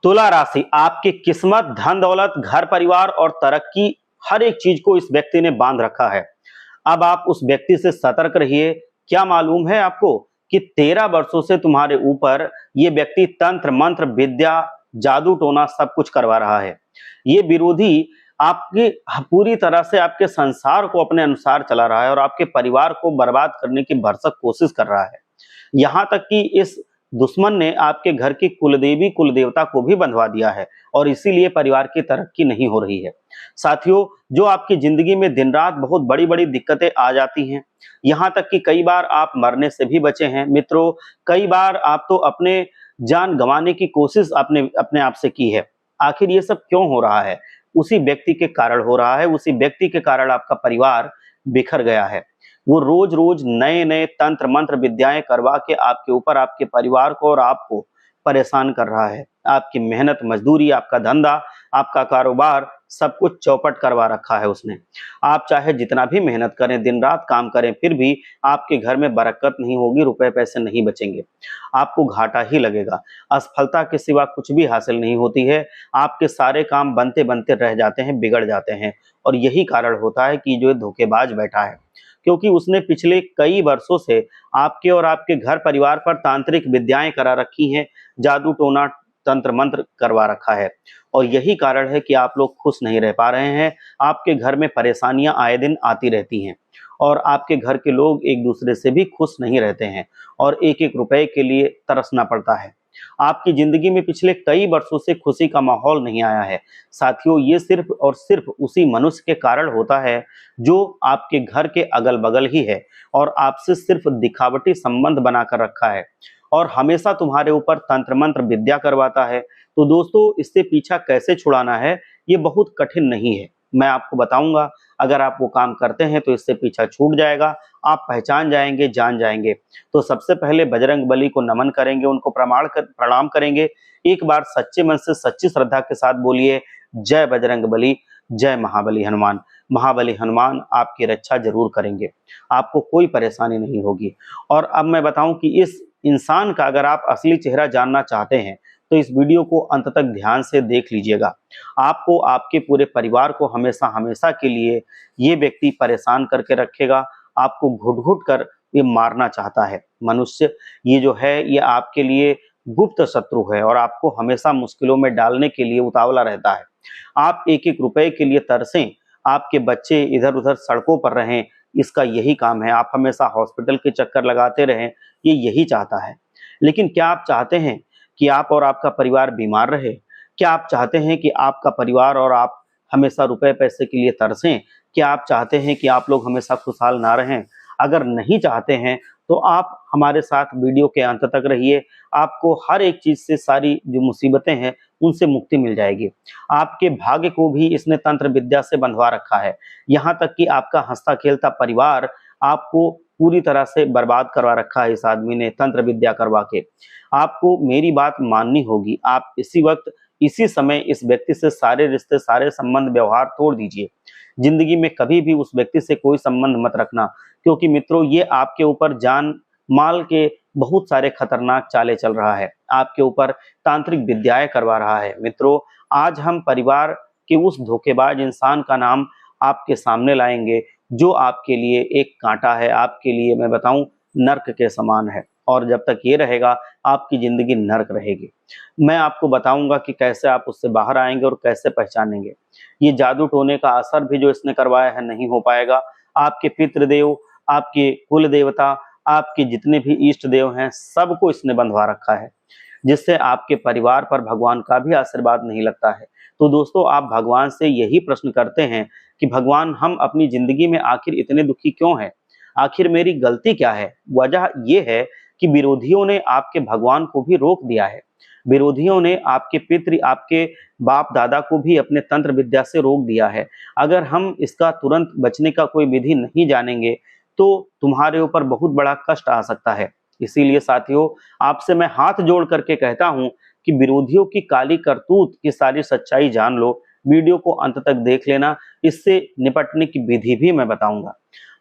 तुला राशि आपकी किस्मत, धन दौलत, घर परिवार और तरक्की, हर एक चीज को इस व्यक्ति ने बांध रखा है। अब आप उस व्यक्ति से सतर्क रहिए। क्या मालूम है आपको कि 13 वर्षों से तुम्हारे ऊपर ये व्यक्ति तंत्र मंत्र विद्या जादू टोना सब कुछ करवा रहा है। ये विरोधी आपकी पूरी तरह से आपके संसार को अपने अनुसार चला रहा है और आपके परिवार को बर्बाद करने की भरसक कोशिश कर रहा है। यहाँ तक कि इस दुश्मन ने आपके घर की कुलदेवी कुलदेवता को भी बंधवा दिया है और इसीलिए परिवार की तरक्की नहीं हो रही है। साथियों, जो आपकी जिंदगी में दिन रात बहुत बड़ी बड़ी दिक्कतें आ जाती हैं, यहाँ तक कि कई बार आप मरने से भी बचे हैं मित्रों। कई बार आप तो अपने जान गंवाने की कोशिश अपने अपने आप से की है। आखिर ये सब क्यों हो रहा है? उसी व्यक्ति के कारण हो रहा है। उसी व्यक्ति के कारण आपका परिवार बिखर गया है। वो रोज रोज नए नए तंत्र मंत्र विद्याएं करवा के आपके ऊपर, आपके परिवार को और आपको परेशान कर रहा है। आपकी मेहनत मजदूरी, आपका धंधा, आपका कारोबार, सब कुछ चौपट करवा रखा है उसने। आप चाहे जितना भी मेहनत करें, दिन रात काम करें, फिर भी आपके घर में बरकत नहीं होगी, रुपए पैसे नहीं बचेंगे, आपको घाटा ही लगेगा। असफलता के सिवा कुछ भी हासिल नहीं होती है। आपके सारे काम बनते बनते रह जाते हैं, बिगड़ जाते हैं। और यही कारण होता है कि जो धोखेबाज बैठा है, क्योंकि उसने पिछले कई वर्षों से आपके और आपके घर परिवार पर तांत्रिक विद्याएं करा रखी हैं, जादू टोना तंत्र मंत्र करवा रखा है। और यही कारण है कि आप लोग खुश नहीं रह पा रहे हैं। आपके घर में परेशानियां आए दिन आती रहती हैं और आपके घर के लोग एक दूसरे से भी खुश नहीं रहते हैं और एक एक रुपए के लिए तरसना पड़ता है। आपकी जिंदगी में पिछले कई वर्षों से खुशी का माहौल नहीं आया है। साथियों, ये सिर्फ और सिर्फ उसी मनुष्य के कारण होता है जो आपके घर के अगल बगल ही है और आपसे सिर्फ दिखावटी संबंध बनाकर रखा है और हमेशा तुम्हारे ऊपर तंत्र मंत्र विद्या करवाता है। तो दोस्तों, इससे पीछा कैसे छुड़ाना है, ये बहुत कठिन नहीं है। मैं आपको बताऊंगा। अगर आप वो काम करते हैं तो इससे पीछा छूट जाएगा, आप पहचान जाएंगे, जान जाएंगे। तो सबसे पहले बजरंग बली को नमन करेंगे, उनको प्रणाम करेंगे। एक बार सच्चे मन से, सच्ची श्रद्धा के साथ बोलिए, जय बजरंग बली, जय महाबली हनुमान। महाबली हनुमान आपकी रक्षा जरूर करेंगे, आपको कोई परेशानी नहीं होगी। और अब मैं बताऊं कि इस इंसान का अगर आप असली चेहरा जानना चाहते हैं तो इस वीडियो को अंत तक ध्यान से देख लीजिएगा। आपको, आपके पूरे परिवार को हमेशा हमेशा के लिए ये व्यक्ति परेशान करके रखेगा। आपको घुट घुट कर ये मारना चाहता है। मनुष्य ये जो है, ये आपके लिए गुप्त शत्रु है और आपको हमेशा मुश्किलों में डालने के लिए उतावला रहता है। आप एक एक रुपए के लिए तरसें, आपके बच्चे इधर उधर सड़कों पर रहें, इसका यही काम है। आप हमेशा हॉस्पिटल के चक्कर लगाते रहें, ये यही चाहता है। लेकिन क्या आप चाहते हैं कि आप और आपका परिवार बीमार रहे? क्या आप चाहते हैं कि आपका परिवार और आप हमेशा रुपए पैसे के लिए तरसें? क्या आप चाहते हैं कि आप लोग हमेशा खुशहाल ना रहें? अगर नहीं चाहते हैं तो आप हमारे साथ वीडियो के अंत तक रहिए। आपको हर एक चीज से, सारी जो मुसीबतें हैं उनसे मुक्ति मिल जाएगी। आपके भाग्य को भी इसने तंत्र विद्या से बंधवा रखा है। यहाँ तक कि आपका हंसता खेलता परिवार आपको पूरी तरह से बर्बाद करवा रखा है इस आदमी ने तंत्र विद्या करवा के। आपको मेरी बात माननी होगी। आप इसी वक्त, इसी समय इस व्यक्ति से सारे रिश्ते, सारे संबंध, व्यवहार तोड़ दीजिए। जिंदगी में कभी भी उस व्यक्ति से कोई संबंध मत रखना, क्योंकि मित्रों ये आपके ऊपर जान माल के बहुत सारे खतरनाक चाले चल रहा है। आपके ऊपर तांत्रिक विद्याएं करवा रहा है। मित्रों, आज हम परिवार के उस धोखेबाज इंसान का नाम आपके सामने लाएंगे जो आपके लिए एक कांटा है, आपके लिए मैं बताऊं नर्क के समान है। और जब तक ये रहेगा आपकी जिंदगी नर्क रहेगी। मैं आपको बताऊंगा कि कैसे आप उससे बाहर आएंगे और कैसे पहचानेंगे। ये जादू टोने का असर भी जो इसने करवाया है नहीं हो पाएगा। आपके पितृदेव, आपके कुल देवता, आपके जितने भी इष्ट देव हैं, सबको इसने बंधवा रखा है, जिससे आपके परिवार पर भगवान का भी आशीर्वाद नहीं लगता है। तो दोस्तों, आप भगवान से यही प्रश्न करते हैं कि भगवान, हम अपनी जिंदगी में आखिर इतने दुखी क्यों हैं? आखिर मेरी गलती क्या है? वजह यह है कि विरोधियों ने आपके भगवान को भी रोक दिया है। विरोधियों ने आपके पितृ, आपके बाप दादा को भी अपने तंत्र विद्या से रोक दिया है। अगर हम इसका तुरंत बचने का कोई विधि नहीं जानेंगे तो तुम्हारे ऊपर बहुत बड़ा कष्ट आ सकता है। इसीलिए साथियों, आपसे मैं हाथ जोड़ करके कहता हूं कि विरोधियों की काली करतूत की सारी सच्चाई जान लो। वीडियो को अंत तक देख लेना, इससे निपटने की विधि भी मैं बताऊंगा।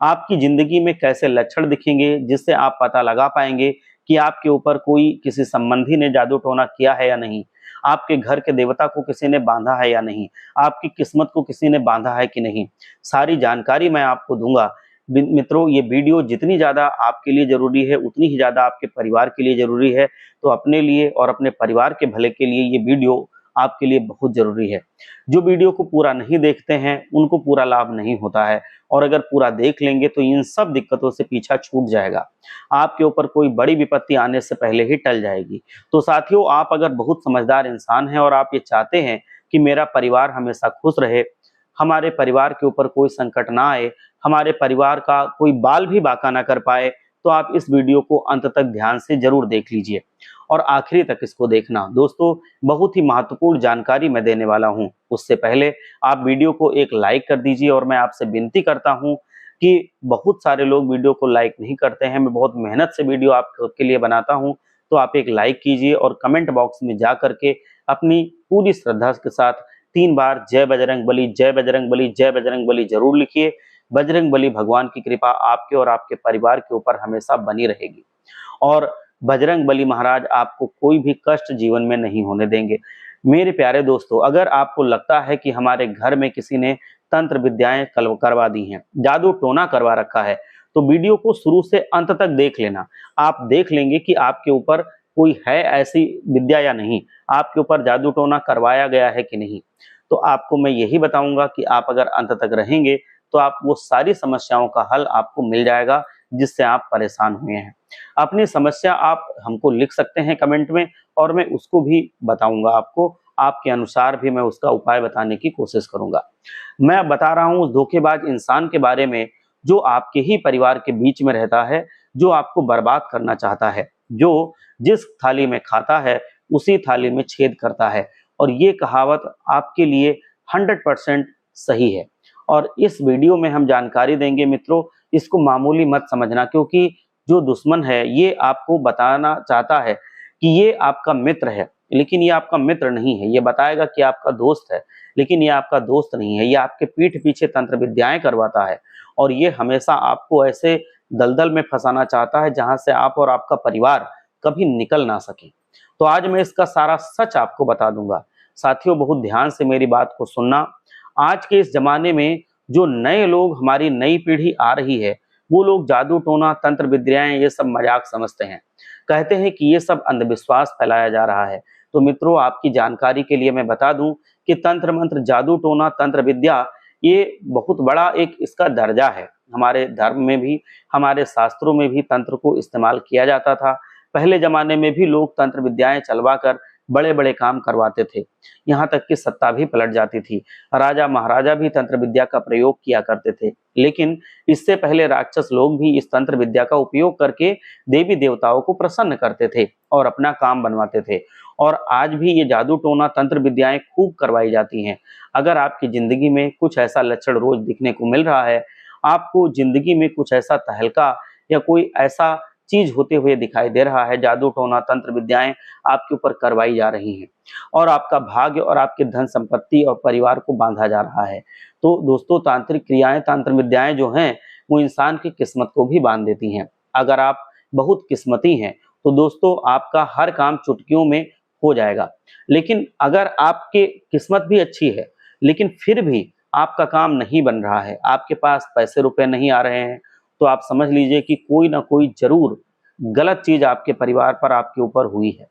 आपकी जिंदगी में कैसे लक्षण दिखेंगे जिससे आप पता लगा पाएंगे कि आपके ऊपर कोई किसी संबंधी ने जादू टोना किया है या नहीं, आपके घर के देवता को किसी ने बांधा है या नहीं, आपकी किस्मत को किसी ने बांधा है कि नहीं, सारी जानकारी मैं आपको दूंगा। मित्रों, ये वीडियो जितनी ज़्यादा आपके लिए ज़रूरी है, उतनी ही ज़्यादा आपके परिवार के लिए ज़रूरी है। तो अपने लिए और अपने परिवार के भले के लिए ये वीडियो आपके लिए बहुत ज़रूरी है। जो वीडियो को पूरा नहीं देखते हैं, उनको पूरा लाभ नहीं होता है, और अगर पूरा देख लेंगे तो इन सब दिक्कतों से पीछा छूट जाएगा। आपके ऊपर कोई बड़ी विपत्ति आने से पहले ही टल जाएगी। तो साथियों, आप अगर बहुत समझदार इंसान हैं और आप ये चाहते हैं कि मेरा परिवार हमेशा खुश रहे, हमारे परिवार के ऊपर कोई संकट ना आए, हमारे परिवार का कोई बाल भी बांका ना कर पाए, तो आप इस वीडियो को अंत तक ध्यान से जरूर देख लीजिए और आखिरी तक इसको देखना। दोस्तों, बहुत ही महत्वपूर्ण जानकारी मैं देने वाला हूं। उससे पहले आप वीडियो को एक लाइक कर दीजिए, और मैं आपसे विनती करता हूं कि बहुत सारे लोग वीडियो को लाइक नहीं करते हैं। मैं बहुत मेहनत से वीडियो आपके लिए बनाता हूं, तो आप एक लाइक कीजिए और कमेंट बॉक्स में जा करके अपनी पूरी श्रद्धा के साथ 3 बार जय बजरंग बली, जय बजरंग बली, जय बजरंग बली जरूर लिखिए। बजरंग बली भगवान की कृपा आपके और आपके परिवार के ऊपर हमेशा बनी रहेगी, और बजरंग बली महाराज आपको कोई भी कष्ट जीवन में नहीं होने देंगे। मेरे प्यारे दोस्तों, अगर आपको लगता है कि हमारे घर में किसी ने तंत्र विद्याएं करवा दी हैं, जादू टोना करवा रखा है, तो वीडियो को शुरू से अंत तक देख लेना। आप देख लेंगे कि आपके ऊपर कोई है ऐसी विद्या या नहीं, आपके ऊपर जादू टोना करवाया गया है कि नहीं। तो आपको मैं यही बताऊंगा कि आप अगर अंत तक रहेंगे तो आप वो सारी समस्याओं का हल आपको मिल जाएगा जिससे आप परेशान हुए हैं। अपनी समस्या आप हमको लिख सकते हैं कमेंट में, और मैं उसको भी बताऊंगा आपको। आपके अनुसार भी मैं उसका उपाय बताने की कोशिश करूंगा। मैं अब बता रहा हूं उस धोखेबाज इंसान के बारे में जो आपके ही परिवार के बीच में रहता है, जो आपको बर्बाद करना चाहता है, जो जिस थाली में खाता है उसी थाली में छेद करता है। और ये कहावत आपके लिए 100% सही है। और इस वीडियो में हम जानकारी देंगे मित्रों, इसको मामूली मत समझना, क्योंकि जो दुश्मन है ये आपको बताना चाहता है कि ये आपका मित्र है, लेकिन ये आपका मित्र नहीं है। ये बताएगा कि आपका दोस्त है, लेकिन ये आपका दोस्त नहीं है। ये आपके पीठ पीछे तंत्र विद्याएं करवाता है, और ये हमेशा आपको ऐसे दलदल में फंसाना चाहता है जहां से आप और आपका परिवार कभी निकल ना सके। तो आज मैं इसका सारा सच आपको बता दूंगा। साथियों, बहुत ध्यान से मेरी बात को सुनना। आज के इस जमाने में जो नए लोग, हमारी नई पीढ़ी आ रही है, वो लोग जादू टोना तंत्र विद्याएं ये सब मजाक समझते हैं, कहते हैं कि ये सब अंधविश्वास फैलाया जा रहा है। तो मित्रों, आपकी जानकारी के लिए मैं बता दूं कि तंत्र मंत्र, जादू टोना, तंत्र विद्या ये बहुत बड़ा एक इसका दर्जा है। हमारे धर्म में भी, हमारे शास्त्रों में भी तंत्र को इस्तेमाल किया जाता था। पहले जमाने में भी लोग तंत्र विद्याएं चलवा कर बड़े बड़े काम करवाते थे, यहाँ तक कि सत्ता भी पलट जाती थी। राजा महाराजा भी तंत्र विद्या का प्रयोग किया करते थे, लेकिन इससे पहले राक्षस लोग भी इस तंत्र विद्या का उपयोग करके देवी देवताओं को प्रसन्न करते थे और अपना काम बनवाते थे। और आज भी ये जादू टोना तंत्र विद्याएं खूब करवाई जाती हैं। अगर आपकी जिंदगी में कुछ ऐसा लक्षण रोज दिखने को मिल रहा है, आपको जिंदगी में कुछ ऐसा तहलका या कोई ऐसा चीज होते हुए दिखाई दे रहा है, जादू टोना तंत्र विद्याएं आपके ऊपर करवाई जा रही हैं, और आपका भाग्य और आपके धन संपत्ति और परिवार को बांधा जा रहा है, तो दोस्तों, तांत्रिक क्रियाएं, तंत्र विद्याएं जो हैं वो इंसान की किस्मत को भी बांध देती हैं। अगर आप बहुत किस्मती हैं तो दोस्तों, आपका हर काम चुटकियों में हो जाएगा। लेकिन अगर आपकी किस्मत भी अच्छी है, लेकिन फिर भी आपका काम नहीं बन रहा है, आपके पास पैसे रुपए नहीं आ रहे हैं, तो आप समझ लीजिए कि कोई ना कोई जरूर गलत चीज आपके परिवार पर, आपके ऊपर हुई है।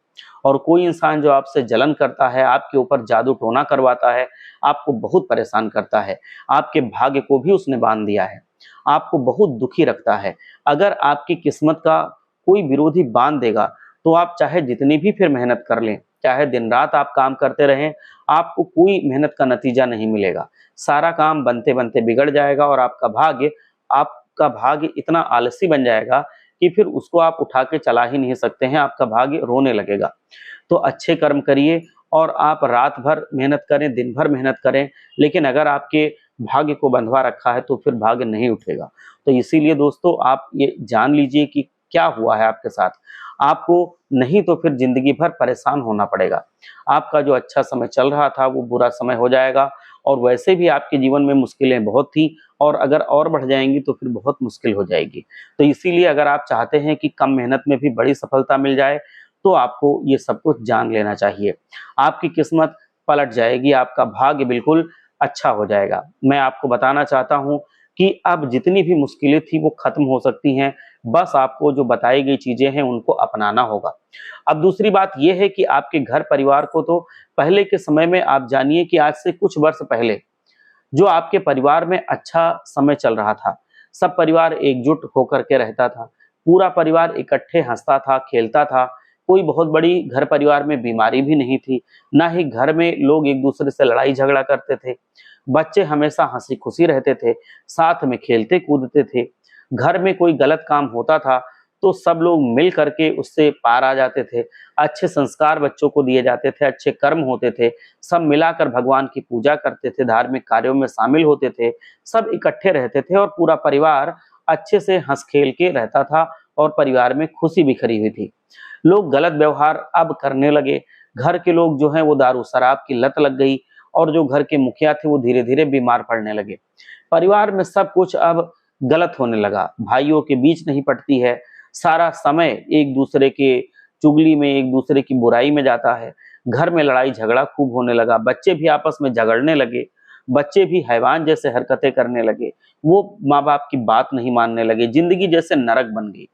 और कोई इंसान जो आपसे जलन करता है, आपके ऊपर जादू टोना करवाता है, आपको बहुत परेशान करता है, आपके भाग्य को भी उसने बांध दिया है, आपको बहुत दुखी रखता है। अगर आपकी किस्मत का कोई विरोधी बांध देगा, तो आप चाहे जितनी भी फिर मेहनत कर लें, चाहे दिन रात आप काम करते रहें, आपको कोई मेहनत का नतीजा नहीं मिलेगा। सारा काम बनते बनते बिगड़ जाएगा, और आपका भाग्य इतना आलसी बन जाएगा कि फिर उसको आप उठा के चला ही नहीं सकते हैं, आपका भाग्य रोने लगेगा। तो अच्छे कर्म करिए, और आप रात भर मेहनत करें, दिन भर मेहनत करें, लेकिन अगर आपके भाग्य को बंधवा रखा है तो फिर भाग्य नहीं उठेगा। तो इसीलिए दोस्तों, आप ये जान लीजिए कि क्या हुआ है आपके साथ। आपको नहीं तो फिर जिंदगी भर परेशान होना पड़ेगा। आपका जो अच्छा समय चल रहा था वो बुरा समय हो जाएगा, और वैसे भी आपके जीवन में मुश्किलें बहुत थी और अगर और बढ़ जाएंगी तो फिर बहुत मुश्किल हो जाएगी। तो इसीलिए अगर आप चाहते हैं कि कम मेहनत में भी बड़ी सफलता मिल जाए तो आपको ये सब कुछ जान लेना चाहिए। आपकी किस्मत पलट जाएगी, आपका भाग्य बिल्कुल अच्छा हो जाएगा। मैं आपको बताना चाहता हूँ कि अब जितनी भी मुश्किलें थी वो खत्म हो सकती हैं, बस आपको जो बताई गई चीजें हैं उनको अपनाना होगा। अब दूसरी बात ये है कि आपके घर परिवार को तो पहले के समय में आप जानिए कि आज से कुछ वर्ष पहले जो आपके परिवार में अच्छा समय चल रहा था, सब परिवार एकजुट होकर के रहता था, पूरा परिवार इकट्ठे हंसता था, खेलता था, कोई बहुत बड़ी घर परिवार में बीमारी भी नहीं थी, ना ही घर में लोग एक दूसरे से लड़ाई झगड़ा करते थे, बच्चे हमेशा हंसी खुशी रहते थे, साथ में खेलते कूदते थे, घर में कोई गलत काम होता था तो सब लोग मिल करके उससे पार आ जाते थे, अच्छे संस्कार बच्चों को दिए जाते थे, अच्छे कर्म होते थे, सब मिलाकर भगवान की पूजा करते थे, धार्मिक कार्यों में शामिल होते थे, सब इकट्ठे रहते थे और पूरा परिवार अच्छे से हंस खेल के रहता था और परिवार में खुशी बिखरी हुई थी। लोग गलत व्यवहार अब करने लगे, घर के लोग जो हैं वो दारू शराब की लत लग गई और जो घर के मुखिया थे वो धीरे धीरे बीमार पड़ने लगे। परिवार में सब कुछ अब गलत होने लगा, भाइयों के बीच नहीं पटती है, सारा समय एक दूसरे के चुगली में, एक दूसरे की बुराई में जाता है, घर में लड़ाई झगड़ा खूब होने लगा, बच्चे भी आपस में झगड़ने लगे, बच्चे भी हैवान जैसे हरकतें करने लगे, वो माँ बाप की बात नहीं मानने लगे, जिंदगी जैसे नरक बन गई।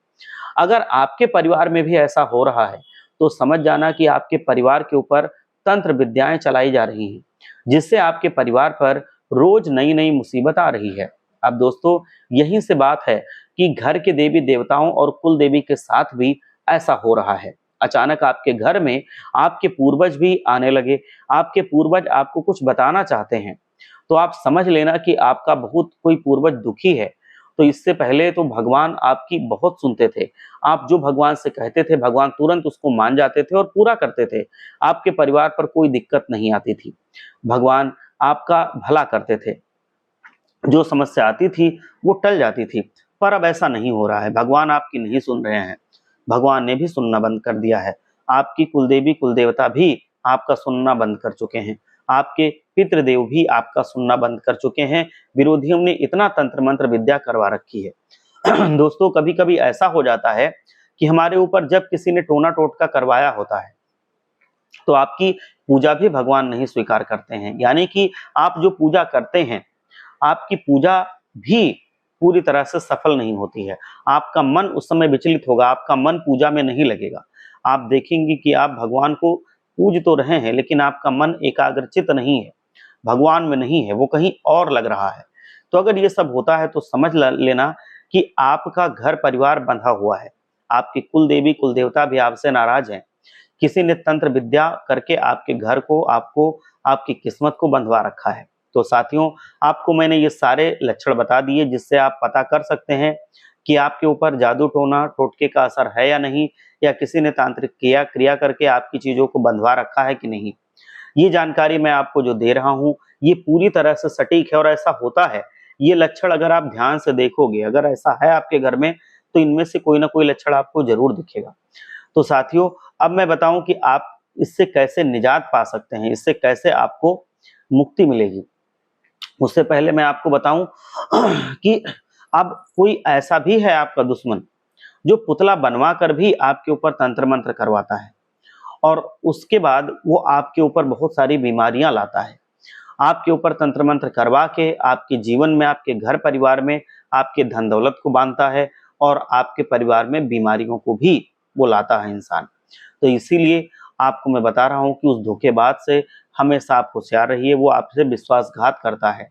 अगर आपके परिवार में भी ऐसा हो रहा है तो समझ जाना कि आपके परिवार के ऊपर तंत्र विद्याएं चलाई जा रही हैं, जिससे आपके परिवार पर रोज नई नई मुसीबत आ रही है। अब दोस्तों यही से बात है कि घर के देवी देवताओं और कुल देवी के साथ भी ऐसा हो रहा है। अचानक आपके घर में आपके पूर्वज भी आने लगे, आपके पूर्वज आपको कुछ बताना चाहते हैं, तो आप समझ लेना कि आपका बहुत कोई पूर्वज दुखी है। तो इससे पहले तो भगवान आपकी बहुत सुनते थे, आप जो भगवान से कहते थे भगवान तुरंत उसको मान जाते थे और पूरा करते थे, आपके परिवार पर कोई दिक्कत नहीं आती थी, भगवान आपका भला करते थे, जो समस्या आती थी वो टल जाती थी। पर अब ऐसा नहीं हो रहा है, भगवान आपकी नहीं सुन रहे हैं, भगवान ने भी सुनना बंद कर दिया है, आपकी कुलदेवी कुलदेवता भी आपका सुनना बंद कर चुके हैं, आपके पितृदेव भी आपका सुनना बंद कर चुके हैं, विरोधियों ने इतना तंत्र मंत्र विद्या करवा रखी है। दोस्तों कभी कभी ऐसा हो जाता है कि हमारे ऊपर जब किसी ने टोना टोटका करवाया होता है तो आपकी पूजा भी भगवान नहीं स्वीकार करते हैं, यानी कि आप जो पूजा करते हैं आपकी पूजा भी पूरी तरह से सफल नहीं होती है, आपका मन उस समय विचलित होगा, आपका मन पूजा में नहीं लगेगा, आप देखेंगे कि आप भगवान को पूज तो रहे हैं लेकिन आपका मन एकाग्रचित नहीं है, भगवान में नहीं है, वो कहीं और लग रहा है। तो अगर ये सब होता है तो समझ लेना कि आपका घर परिवार बंधा हुआ है, आपकी कुल देवी कुल देवता भी आपसे नाराज हैं, किसी ने तंत्र विद्या करके आपके घर को, आपको, आपकी किस्मत को बंधवा रखा है। तो साथियों आपको मैंने ये सारे लक्षण बता दिए जिससे आप पता कर सकते हैं कि आपके ऊपर जादू टोना टोटके का असर है या नहीं, या किसी ने तांत्रिक क्रिया करके आपकी चीजों को बंधवा रखा है कि नहीं। ये जानकारी मैं आपको जो दे रहा हूँ ये पूरी तरह से सटीक है और ऐसा होता है। ये लक्षण अगर आप ध्यान से देखोगे, अगर ऐसा है आपके घर में तो इनमें से कोई ना कोई लक्षण आपको जरूर दिखेगा। तो साथियों अब मैं बताऊं कि आप इससे कैसे निजात पा सकते हैं, इससे कैसे आपको मुक्ति मिलेगी। उससे पहले मैं आपको बताऊं कि अब कोई ऐसा भी है आपका दुश्मन जो पुतला बनवा कर भी आपके ऊपर तंत्र मंत्र करवाता है और उसके बाद वो आपके ऊपर बहुत सारी बीमारियां लाता है, आपके ऊपर तंत्र मंत्र करवा के आपके जीवन में, आपके घर परिवार में, आपके धन दौलत को बांधता है और आपके परिवार में बीमारियों को भी वो लाता है इंसान। तो इसीलिए आपको मैं बता रहा हूं कि उस धोखेबाज से हमेशा आप होशियार रहिए, वो आपसे विश्वासघात करता है,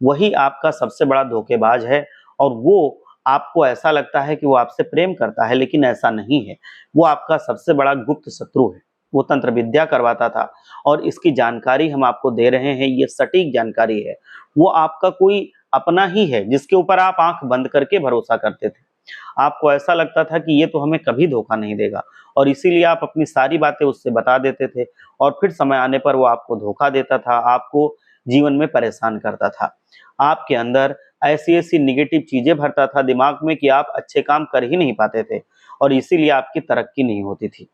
वही आपका सबसे बड़ा धोखेबाज है और वो आपको ऐसा लगता है कि वो आपसे प्रेम करता है लेकिन ऐसा नहीं है, वो आपका सबसे बड़ा गुप्त शत्रु है, वो तंत्र विद्या करवाता था और इसकी जानकारी हम आपको दे रहे हैं, ये सटीक जानकारी है। वो आपका कोई अपना ही है जिसके ऊपर आप आंख बंद करके भरोसा करते थे, आपको ऐसा लगता था कि ये तो हमें कभी धोखा नहीं देगा और इसीलिए आप अपनी सारी बातें उससे बता देते थे और फिर समय आने पर वो आपको धोखा देता था, आपको जीवन में परेशान करता था, आपके अंदर ऐसी ऐसी निगेटिव चीजें भरता था दिमाग में कि आप अच्छे काम कर ही नहीं पाते थे और इसीलिए आपकी तरक्की नहीं होती थी।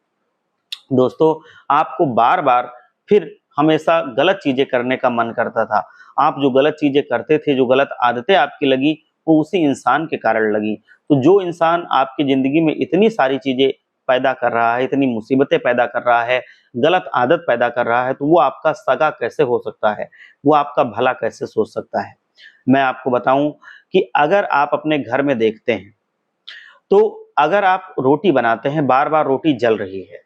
दोस्तों आपको बार बार फिर हमेशा गलत चीजें करने का मन करता था। आप जो गलत चीजें करते थे, जो गलत आदतें आपकी लगी, वो उसी इंसान के कारण लगी। तो जो इंसान आपकी जिंदगी में इतनी सारी चीजें पैदा कर रहा है, इतनी मुसीबतें पैदा कर रहा है, गलत आदत पैदा कर रहा है, तो वो आपका सगा कैसे हो सकता है? वो आपका भला कैसे सोच सकता है? मैं आपको बताऊं कि अगर आप अपने घर में देखते हैं, तो अगर आप रोटी बनाते हैं, बार-बार रोटी जल रही है,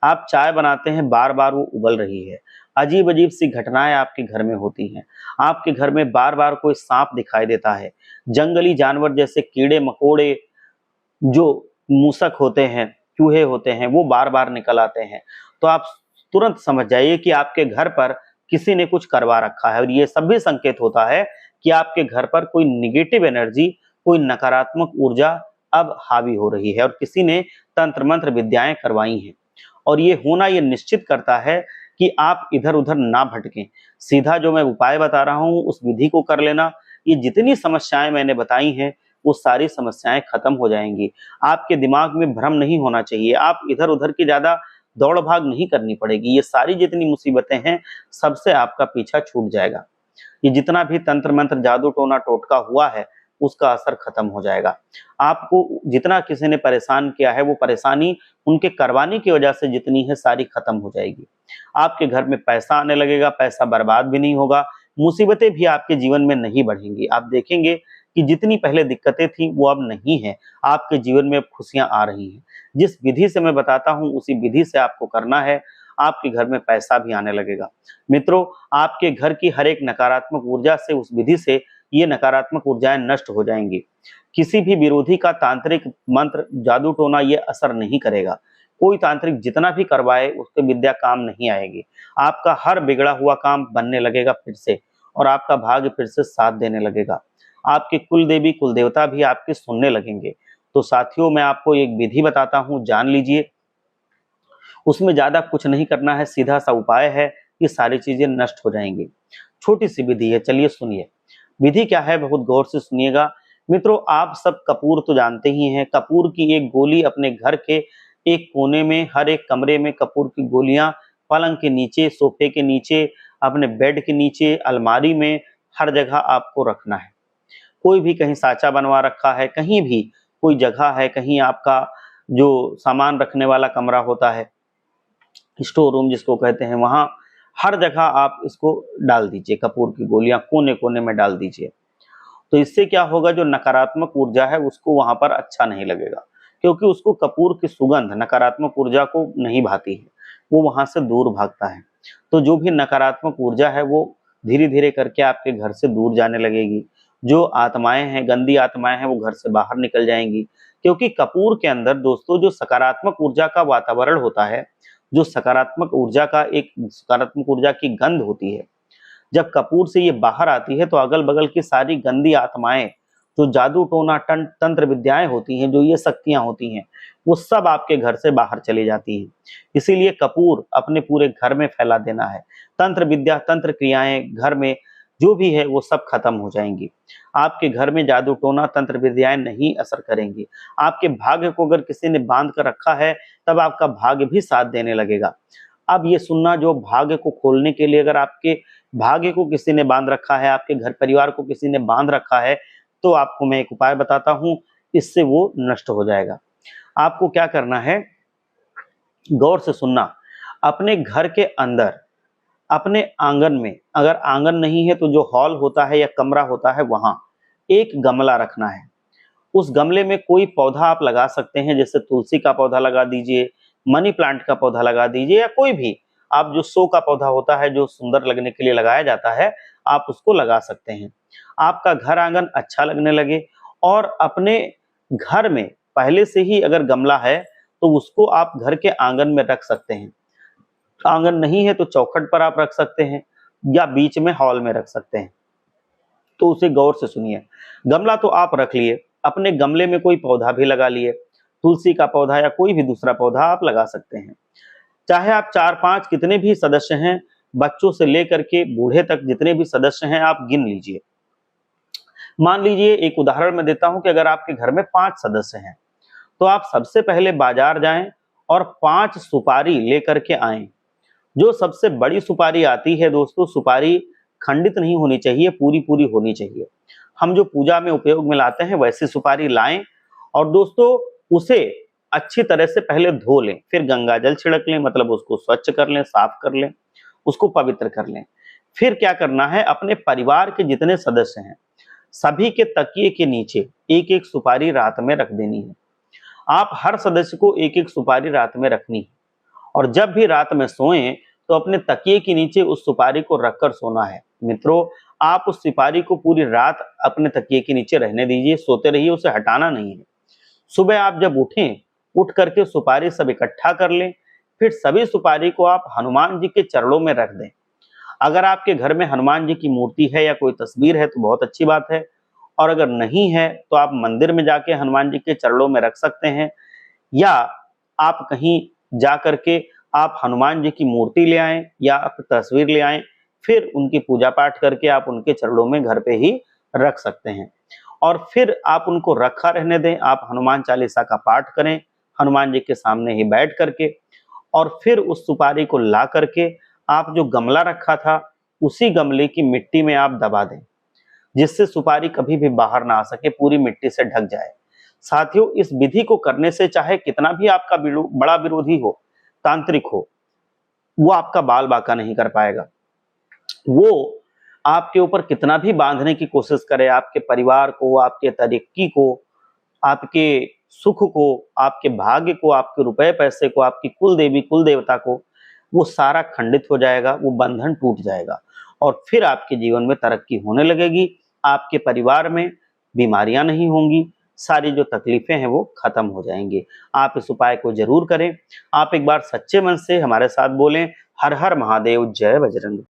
आप चाय बनाते हैं, बार-बार वो उबल रही है, अजीब-अजीब सी घटनाएँ आपके घर में होती हैं, आपके घर में बार-बार कोई साँप दिखाई देता है, जंगली जानवर जैसे कीड़े-मकोड़े जो मूसक होते हैं, चूहे होते हैं, वो बार-बार निकल आते हैं, तो आप तुरंत समझ जाइए कि आपके घर पर किसी ने कुछ करवा रखा है और ये सब भी संकेत होता है कि आपके घर पर कोई नेगेटिव एनर्जी, कोई नकारात्मक ऊर्जा अब हावी हो रही है और किसी ने तंत्र मंत्र विद्याएं करवाई हैं। और ये होना ये निश्चित करता है कि आप इधर-उधर ना भटकें। सीधा जो मैं उपाय बता रहा हूँ उस विधि को कर लेना, ये जितनी समस्याएं मैंने बताई हैं वो सारी समस्याएं खत्म हो जाएंगी। आपके दिमाग में भ्रम नहीं होना चाहिए, आप इधर-उधर की ज्यादा दौड़-भाग नहीं करनी पड़ेगी। ये सारी जितनी मुसीबतें हैं सबसे आपका पीछा छूट जाएगा। ये जितना भी तंत्र मंत्र जादू टोना टोटका हुआ है उसका असर खत्म हो जाएगा। आपको जितना किसी ने परेशान किया है वो परेशानी उनके करवाने की वजह से जितनी है सारी खत्म हो जाएगी। आपके घर में पैसा आने लगेगा, पैसा बर्बाद भी नहीं होगा, मुसीबतें भी आपके जीवन में नहीं बढ़ेंगी। आप देखेंगे कि जितनी पहले दिक्कतें थी वो अब नहीं है, आपके जीवन में अब खुशियां आ रही हैं। जिस विधि से मैं बताता हूँ उसी विधि से आपको करना है, आपके घर में पैसा भी आने लगेगा। मित्रों, आपके घर की हर एक नकारात्मक ऊर्जा से उस विधि से ये नकारात्मक ऊर्जाएं नष्ट हो जाएंगी। किसी भी विरोधी का तांत्रिक मंत्र जादू टोना ये असर नहीं करेगा। कोई तांत्रिक जितना भी करवाए उसकी विद्या काम नहीं आएगी। आपका हर बिगड़ा हुआ काम बनने लगेगा फिर से और आपका भाग्य फिर से साथ देने लगेगा। आपके कुल देवी कुल देवता भी आपके सुनने लगेंगे। तो साथियों, मैं आपको एक विधि बताता हूँ, जान लीजिए। उसमें ज्यादा कुछ नहीं करना है, सीधा सा उपाय है, ये सारी चीजें नष्ट हो जाएंगी। छोटी सी विधि है, चलिए सुनिए। विधि क्या है, बहुत गौर से सुनिएगा। मित्रों, आप सब कपूर तो जानते ही हैं। कपूर की एक गोली अपने घर के एक कोने में, हर एक कमरे में कपूर की गोलियां, पलंग के नीचे, सोफे के नीचे, अपने बेड के नीचे, अलमारी में, हर जगह आपको रखना है। कोई भी कहीं साचा बनवा रखा है, कहीं भी कोई जगह है, कहीं आपका जो सामान रखने वाला कमरा होता है, स्टोर रूम जिसको कहते हैं, वहां हर जगह आप इसको डाल दीजिए। कपूर की गोलियां कोने कोने में डाल दीजिए। तो इससे क्या होगा, जो नकारात्मक ऊर्जा है उसको वहां पर अच्छा नहीं लगेगा, क्योंकि उसको कपूर की सुगंध नकारात्मक ऊर्जा को नहीं भाती है, वो वहां से दूर भागता है। तो जो भी नकारात्मक ऊर्जा है वो धीरे धीरे करके आपके घर से दूर जाने लगेगी। जो आत्माएं हैं, गंदी आत्माएं हैं, वो घर से बाहर निकल जाएंगी। क्योंकि कपूर के अंदर दोस्तों जो सकारात्मक ऊर्जा का वातावरण होता है, जो सकारात्मक ऊर्जा का एक सकारात्मक ऊर्जा की गंध होती है, जब कपूर से ये बाहर आती है तो अगल बगल की सारी गंदी आत्माएं, जो जादू टोना तंत्र विद्याएं होती हैं, जो ये शक्तियां होती हैं, वो सब आपके घर से बाहर चली जाती हैं। इसीलिए कपूर अपने पूरे घर में फैला देना है। तंत्र विद्या, तंत्र क्रियाएं घर में जो भी है वो सब खत्म हो जाएंगी। आपके घर में जादू टोना तंत्र विद्याएं नहीं असर करेंगी। आपके भाग्य को अगर किसी ने बांध कर रखा है तब आपका भाग्य भी साथ देने लगेगा। अब ये सुनना, जो भाग्य को खोलने के लिए अगर आपके भाग्य को किसी ने बांध रखा है, आपके घर परिवार को किसी ने बांध रखा है, तो आपको मैं एक उपाय बताता हूं, इससे वो नष्ट हो जाएगा। आपको क्या करना है, गौर से सुनना। अपने घर के अंदर, अपने आंगन में, अगर आंगन नहीं है तो जो हॉल होता है या कमरा होता है वहां एक गमला रखना है। उस गमले में कोई पौधा आप लगा सकते हैं, जैसे तुलसी का पौधा लगा दीजिए, मनी प्लांट का पौधा लगा दीजिए, या कोई भी आप जो शो का पौधा होता है जो सुंदर लगने के लिए लगाया जाता है, आप उसको लगा सकते हैं। आपका घर आंगन अच्छा लगने लगे और अपने घर में पहले से ही अगर गमला है तो उसको आप घर के आंगन में रख सकते हैं। आंगन नहीं है तो चौखट पर आप रख सकते हैं या बीच में हॉल में रख सकते हैं। तो उसे गौर से सुनिए। गमला तो आप रख लिए, अपने गमले में कोई पौधा भी लगा लिए, तुलसी का पौधा या कोई भी दूसरा पौधा आप लगा सकते हैं। चाहे आप 4-5 कितने भी सदस्य हैं, बच्चों से लेकर के बूढ़े तक जितने भी सदस्य हैं आप गिन लीजिए। मान लीजिए, एक उदाहरण मैं देता हूं कि अगर आपके घर में 5 सदस्य हैं, तो आप सबसे पहले बाजार जाएं और 5 सुपारी लेकर के आएं। जो सबसे बड़ी सुपारी आती है दोस्तों, सुपारी खंडित नहीं होनी चाहिए, पूरी पूरी होनी चाहिए। हम जो पूजा में उपयोग में लाते हैं वैसी सुपारी लाएं और दोस्तों उसे अच्छी तरह से पहले धो लें, फिर गंगा जल छिड़क लें, मतलब उसको स्वच्छ कर लें, साफ कर लें, उसको पवित्र कर लें। फिर क्या करना है, अपने परिवार के जितने सदस्य हैं सभी के तकिए के नीचे एक एक सुपारी रात में रख देनी है। आप हर सदस्य को एक एक सुपारी रात में रखनी है और जब भी रात में सोएं तो अपने तकिए के नीचे उस सुपारी को रखकर सोना है। मित्रों, आप उस सुपारी को पूरी रात अपने तकिए के नीचे रहने दीजिए, सोते रहिए, उसे हटाना नहीं है। सुबह आप जब उठें, उठ करके सुपारी सब इकट्ठा कर लें, फिर सभी सुपारी को आप हनुमान जी के चरणों में रख दें। अगर आपके घर में हनुमान जी की मूर्ति है या कोई तस्वीर है तो बहुत अच्छी बात है, और अगर नहीं है तो आप मंदिर में जाके हनुमान जी के चरणों में रख सकते हैं, या आप कहीं जा करके आप हनुमान जी की मूर्ति ले आएं या आप तस्वीर ले आएं, फिर उनकी पूजा पाठ करके आप उनके चरणों में घर पे ही रख सकते हैं और फिर आप उनको रखा रहने दें। आप हनुमान चालीसा का पाठ करें हनुमान जी के सामने ही बैठ करके, और फिर उस सुपारी को ला करके आप जो गमला रखा था उसी गमले की मिट्टी में आप दबा दें, जिससे सुपारी कभी भी बाहर ना आ सके, पूरी मिट्टी से ढक जाए। साथियों, इस विधि को करने से चाहे कितना भी आपका बड़ा विरोधी हो, तांत्रिक हो, वो आपका बाल बांका नहीं कर पाएगा। वो आपके ऊपर कितना भी बांधने की कोशिश करे, आपके परिवार को, आपके तरक्की को, आपके सुख को, आपके भाग्य को, आपके रुपए पैसे को, आपकी कुल देवी कुल देवता को, वो सारा खंडित हो जाएगा, वो बंधन टूट जाएगा और फिर आपके जीवन में तरक्की होने लगेगी। आपके परिवार में बीमारियां नहीं होंगी, सारी जो तकलीफें हैं वो खत्म हो जाएंगी। आप इस उपाय को जरूर करें। आप एक बार सच्चे मन से हमारे साथ बोलें, हर हर महादेव, जय बजरंग।